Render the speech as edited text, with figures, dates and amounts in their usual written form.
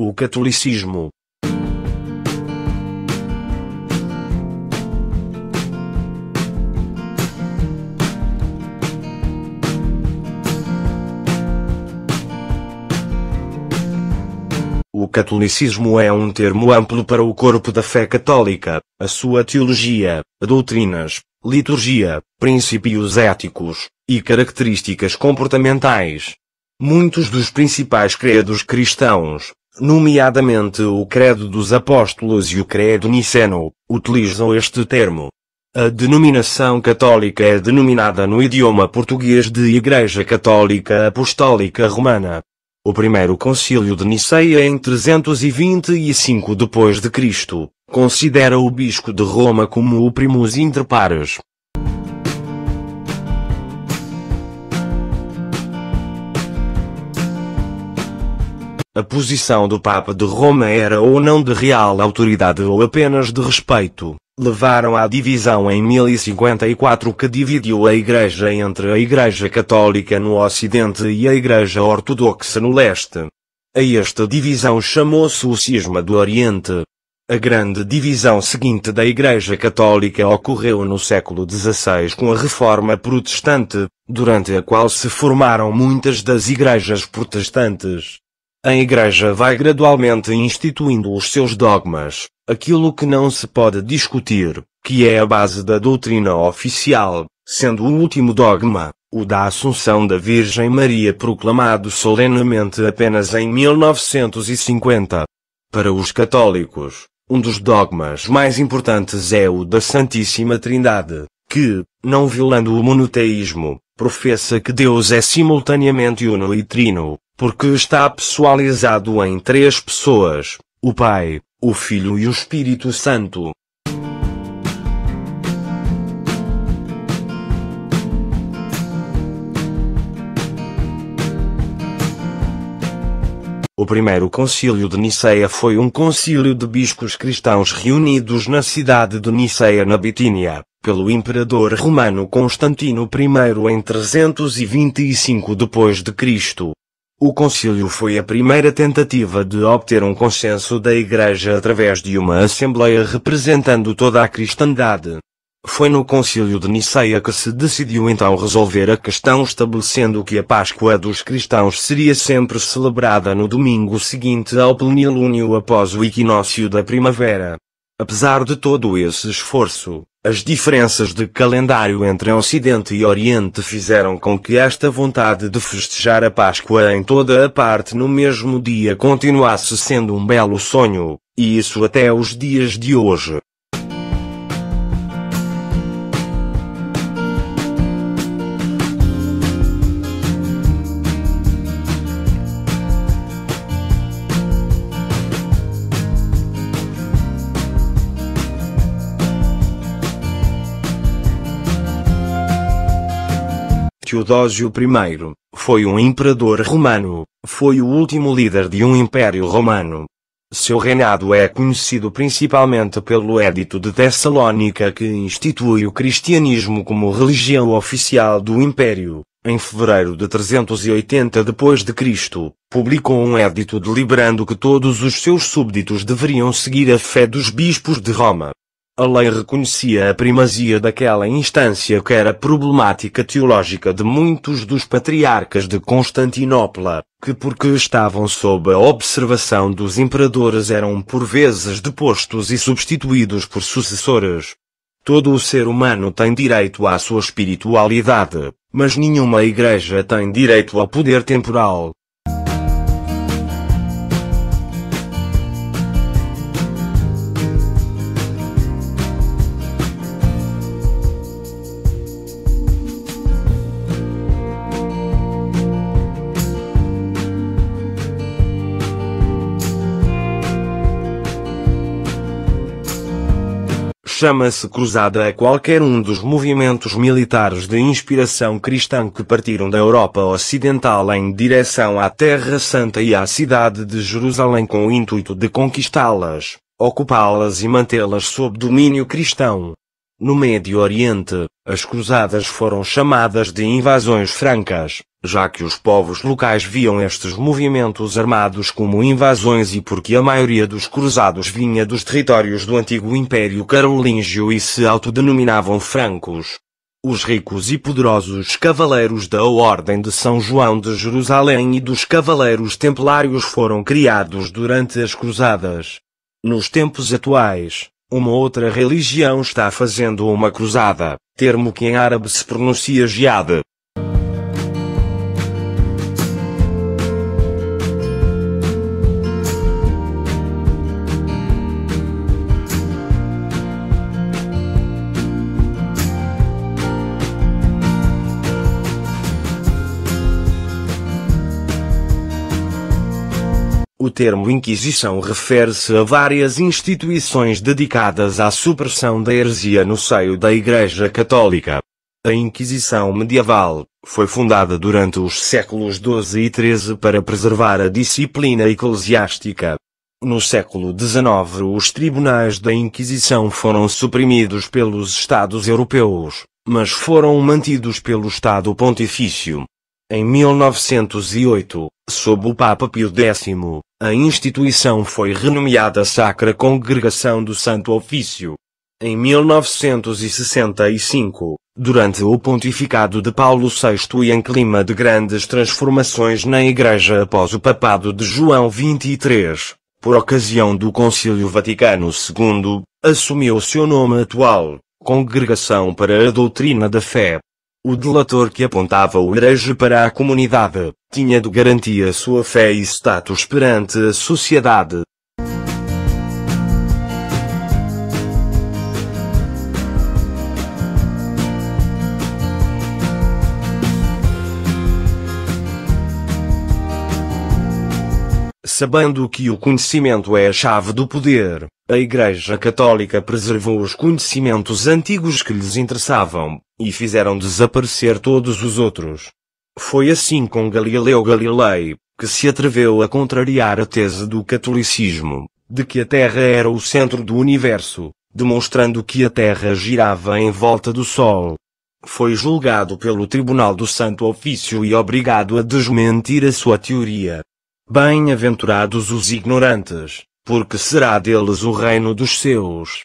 O catolicismo. O catolicismo é um termo amplo para o corpo da fé católica, a sua teologia, doutrinas, liturgia, princípios éticos e características comportamentais. Muitos dos principais credos cristãos, nomeadamente o Credo dos Apóstolos e o Credo Niceno, utilizam este termo. A denominação católica é denominada no idioma português de Igreja Católica Apostólica Romana. O primeiro concílio de Niceia em 325 d.C., considera o bispo de Roma como o primus inter pares. A posição do Papa de Roma era ou não de real autoridade ou apenas de respeito. Levaram à divisão em 1054 que dividiu a Igreja entre a Igreja Católica no Ocidente e a Igreja Ortodoxa no Leste. A esta divisão chamou-se o Cisma do Oriente. A grande divisão seguinte da Igreja Católica ocorreu no século XVI com a Reforma Protestante, durante a qual se formaram muitas das igrejas protestantes. A Igreja vai gradualmente instituindo os seus dogmas, aquilo que não se pode discutir, que é a base da doutrina oficial, sendo o último dogma, o da Assunção da Virgem Maria, proclamado solenemente apenas em 1950. Para os católicos, um dos dogmas mais importantes é o da Santíssima Trindade, que, não violando o monoteísmo, professa que Deus é simultaneamente uno e trino, porque está pessoalizado em três pessoas, o Pai, o Filho e o Espírito Santo. O primeiro concílio de Niceia foi um concílio de bispos cristãos reunidos na cidade de Niceia na Bitínia, pelo imperador romano Constantino I em 325 d.C. O concílio foi a primeira tentativa de obter um consenso da Igreja através de uma assembleia representando toda a cristandade. Foi no concílio de Niceia que se decidiu então resolver a questão, estabelecendo que a Páscoa dos cristãos seria sempre celebrada no domingo seguinte ao plenilúnio após o equinócio da primavera. Apesar de todo esse esforço, as diferenças de calendário entre Ocidente e Oriente fizeram com que esta vontade de festejar a Páscoa em toda a parte no mesmo dia continuasse sendo um belo sonho, e isso até os dias de hoje. Teodósio I foi um imperador romano, foi o último líder de um império romano. Seu reinado é conhecido principalmente pelo Edito de Tessalónica, que institui o cristianismo como religião oficial do império. Em fevereiro de 380 d.C., publicou um edito deliberando que todos os seus súbditos deveriam seguir a fé dos bispos de Roma. A lei reconhecia a primazia daquela instância que era problemática teológica de muitos dos patriarcas de Constantinopla, que porque estavam sob a observação dos imperadores eram por vezes depostos e substituídos por sucessores. Todo o ser humano tem direito à sua espiritualidade, mas nenhuma igreja tem direito ao poder temporal. Chama-se cruzada a qualquer um dos movimentos militares de inspiração cristã que partiram da Europa Ocidental em direção à Terra Santa e à cidade de Jerusalém com o intuito de conquistá-las, ocupá-las e mantê-las sob domínio cristão. No Médio Oriente, as cruzadas foram chamadas de invasões francas, já que os povos locais viam estes movimentos armados como invasões e porque a maioria dos cruzados vinha dos territórios do antigo Império Carolíngio e se autodenominavam francos. Os ricos e poderosos cavaleiros da Ordem de São João de Jerusalém e dos Cavaleiros Templários foram criados durante as Cruzadas. Nos tempos atuais, uma outra religião está fazendo uma cruzada, termo que em árabe se pronuncia jihad. O termo Inquisição refere-se a várias instituições dedicadas à supressão da heresia no seio da Igreja Católica. A Inquisição medieval foi fundada durante os séculos XII e XIII para preservar a disciplina eclesiástica. No século XIX, os tribunais da Inquisição foram suprimidos pelos Estados europeus, mas foram mantidos pelo Estado Pontifício. Em 1908, sob o Papa Pio X, a instituição foi renomeada Sacra Congregação do Santo Ofício. Em 1965, durante o pontificado de Paulo VI e em clima de grandes transformações na Igreja após o papado de João XXIII, por ocasião do Concílio Vaticano II, assumiu seu nome atual, Congregação para a Doutrina da Fé. O delator que apontava o herege para a comunidade, tinha de garantia sua fé e status perante a sociedade. Sabendo que o conhecimento é a chave do poder, a Igreja Católica preservou os conhecimentos antigos que lhes interessavam, e fizeram desaparecer todos os outros. Foi assim com Galileu Galilei, que se atreveu a contrariar a tese do catolicismo, de que a Terra era o centro do universo, demonstrando que a Terra girava em volta do Sol. Foi julgado pelo Tribunal do Santo Ofício e obrigado a desmentir a sua teoria. Bem-aventurados os ignorantes, porque será deles o reino dos céus.